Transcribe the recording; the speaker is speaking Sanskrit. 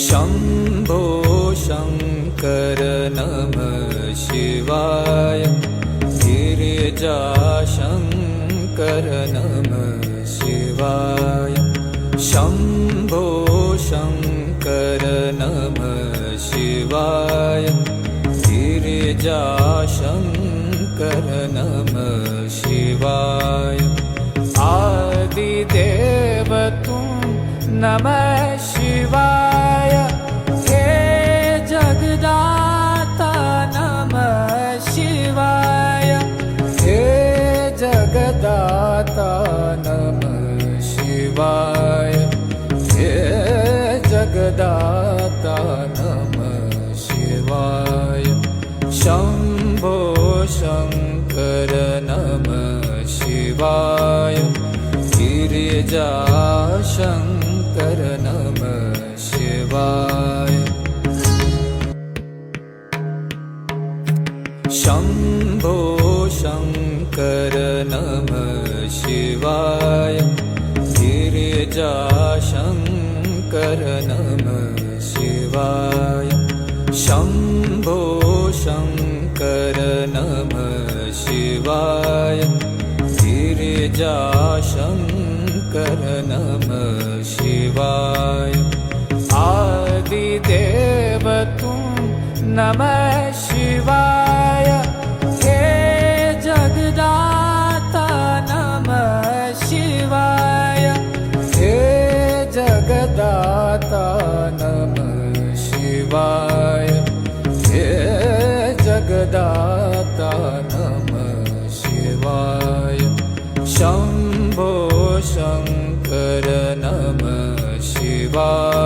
शम्भो शङ्कर नमः शिवाय गिरिजाशङ्कर नमः शिवाय शम्भो शङ्कर नमः शिवाय गिरिजाशङ्कर नमः शिवाय आदिदेव तुम नमः शिवाय हे जगदाता नमः शिवाय हे जगदाता नमः शिवाय हे जगदाता नमः शिवाय शम्भो शङ्कर नमः शिवाय गिरिजाशङ्कर नमः शिवाय शम्भो शङ्कर नमः शिवाय गिरिजाशङ्कर नमः शिवाय शम्भो शङ्कर नमः शिवाय गिरिजाशङ्कर नमः शिवाय आदिदेव तुम नमः शिवाय हे जगदाता नमः शिवाय हे जगदाता नमः शिवाय हे जगदाता नमः शिवाय शम्भो शङ्कर नमः शिवाय